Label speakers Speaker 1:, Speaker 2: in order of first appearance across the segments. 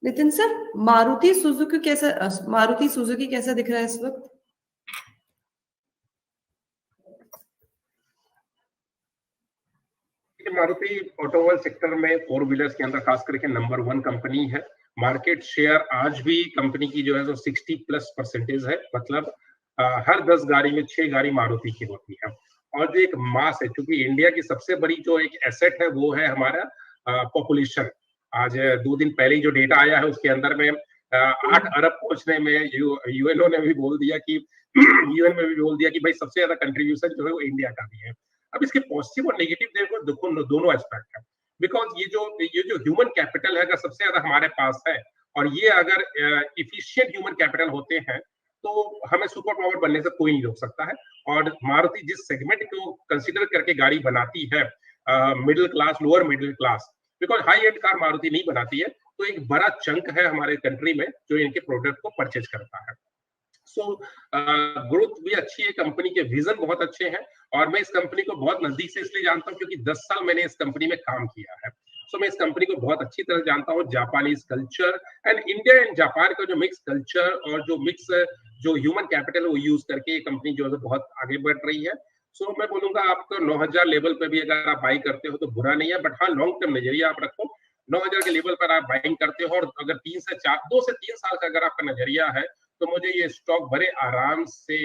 Speaker 1: Nitin sir, Maruti Suzuki कैसा दिख रहा है इस वक्त?
Speaker 2: मारुति ऑटोमोबाइल सेक्टर में फोर व्हीलर्स के अंदर खास करके नंबर 1 कंपनी है। मार्केट शेयर आज भी कंपनी की जो है 60+% है। मतलब हर 10 गाड़ी में 6 गाड़ी मारुति की होती है। और जो एक मास है, क्योंकि इंडिया की सबसे बड़ी जो एक एसेट है वो है हमारा पॉपुलेशन। आज 2 दिन पहले जो डेटा आया है उसके अंदर में 8 अरब पहुंचने में यूएनओ ने भी बोल दिया कि यूएन में भी बोल दिया कि भाई सबसे ज्यादा कंट्रीब्यूशन जो है वो इंडिया का भी है। अब इसके पॉजिटिव और नेगेटिव देखो दोनों एस्पेक्ट है। बिकॉज ये जो ह्यूमन कैपिटल है अगर सबसे ज्यादा हमारे पास है और ये अगर इफिशिएंट ह्यूमन कैपिटल होते हैं तो हमें सुपर पावर बनने से कोई नहीं रोक सकता है। और मारुति जिस सेगमेंट को कंसीडर करके गाड़ी बनाती है, middle class, lower middle class, because high and car Maruti नहीं बनाती है, तो एक बड़ा चंक है हमारे कंट्री में जो इनके प्रोडक्ट को परचेज करता है। सो ग्रोथ भी अच्छी है, कंपनी के विजन बहुत अच्छे हैं। और मैं इस कंपनी को बहुत नजदीक से इसलिए जानता हूँ क्योंकि 10 साल मैंने इस कंपनी में काम किया है। सो मैं इस कंपनी को बहुत अच्छी तरह जानता हूँ। Japanese culture and India and Japan का जो मिक्स कल्चर और जो मिक्स जो ह्यूमन कैपिटल वो यूज करके ये कंपनी जो है बहुत आगे बढ़ रही है। सो मैं बोलूंगा आपको 9,000 लेवल पे भी अगर आप बाई करते हो तो बुरा नहीं है, बट हाँ लॉन्ग टर्म नजरिया आप रखो। 9,000 के लेवल पर आप बाइंग करते हो और अगर 2 से 3 साल का अगर आपका नजरिया है तो मुझे ये स्टॉक बड़े आराम से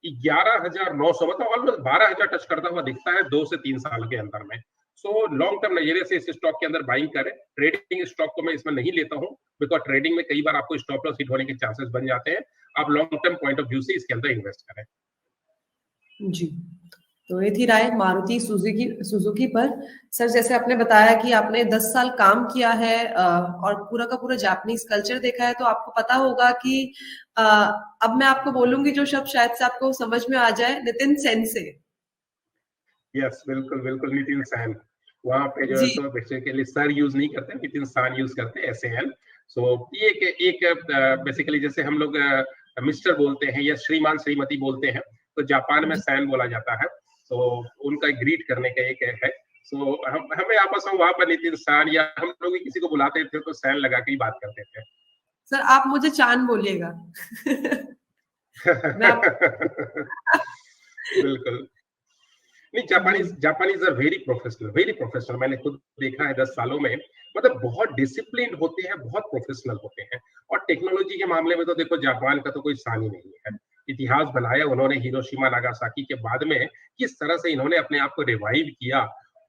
Speaker 2: 11,900 मतलब ऑलमोस्ट 12,000 टच करता हुआ दिखता है 2 से 3 साल के अंदर में। सो लॉन्ग टर्म नजरिए से इस स्टॉक के अंदर बाइंग करें। ट्रेडिंग स्टॉक को मैं इसमें नहीं लेता हूं बिकॉज ट्रेडिंग में कई बार आपको स्टॉप लॉस हिट होने के चांसेस बन जाते हैं। आप long term point of view से इसके अंदर इन्वेस्ट करें।
Speaker 1: जी, तो ये थी राय मारुति सुजुकी पर। सर, जैसे आपने बताया कि आपने 10 साल काम किया है और पूरा का पूरा जापानीज कल्चर देखा है, तो आपको पता होगा कि अब मैं आपको बोलूंगी जो शब्द शायद से आपको समझ में आ जाए, नितिन सेंसे।
Speaker 2: यस, बिल्कुल बिल्कुल, नितिन सान। वहां पे जो है
Speaker 1: जी,
Speaker 2: सो बेसिकली सर यूज नहीं करते, नितिन सान यूज करते हैं, SAN। सो ये एक बेसिकली जैसे हम लोग मिस्टर बोलते हैं या श्रीमान श्रीमती बोलते हैं, तो जापान में सैन बोला जाता है। तो उनका ग्रीट करने का एक है। सो हमें आपस में वहां पर नितिन सान या हम लोग किसी को बुलाते थे तो सैन लगा के ही बात करते थे।
Speaker 1: सर आप मुझे चांद बोलिएगा। मैं आप...
Speaker 2: बिल्कुल नहीं,
Speaker 1: जी,
Speaker 2: Japanese are very professional, very professional. मैंने खुद देखा है 10 सालों में। मतलब बहुत डिसिप्लिन होते हैं, बहुत प्रोफेशनल होते हैं। और टेक्नोलॉजी के मामले में तो देखो जापान का तो कोई शान ही नहीं है। इतिहास बनाया उन्होंने हिरोशिमा नागासाकी के बाद में, किस तरह से इन्होंने अपने आप को रिवाइव किया।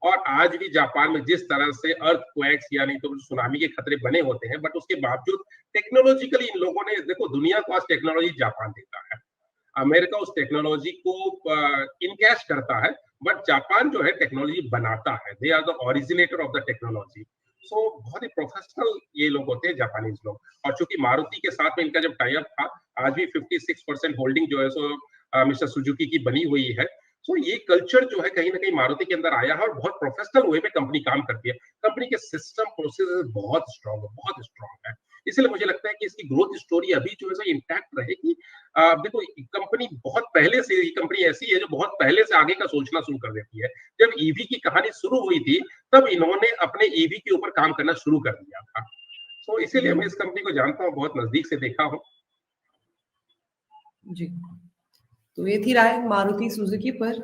Speaker 2: और आज भी जापान में जिस तरह से अर्थक्वेक्स यानी तो सुनामी के खतरे बने होते हैं, बट उसके बावजूद टेक्नोलॉजिकली इन लोगों ने, देखो दुनिया को आज टेक्नोलॉजी जापान देता है। अमेरिका उस टेक्नोलॉजी को इनकैश करता है, बट जापान जो है टेक्नोलॉजी बनाता है। They are the originator of the technology. So बहुत ही प्रोफेशनल ये लोग होते हैं जापानीज लोग। और चूंकि मारुति के साथ में इनका जब टाई अप था, आज भी 56% होल्डिंग जो है सो मिस्टर सुजुकी की बनी हुई है। सो ये कल्चर जो है कहीं ना कहीं मारुति के अंदर आया है और बहुत प्रोफेशनल वे में कंपनी काम करती है। कंपनी के सिस्टम प्रोसेस बहुत स्ट्रॉन्ग है। इसलिए मुझे लगता है कि इसकी ग्रोथ स्टोरी अभी जो है सो इंटैक्ट रहेगी। देखो कंपनी बहुत पहले से, ये कंपनी ऐसी है जो बहुत पहले से आगे का सोचना शुरू कर देती है। जब ईवी की कहानी शुरू हुई थी तब इन्होंने अपने ईवी के ऊपर काम करना शुरू कर दिया था। तो इसीलिए मैं इस कंपनी को जानता हूँ, बहुत नजदीक से देखा हूँ।
Speaker 1: जी, तो ये थी राय मारुति सुजुकी पर।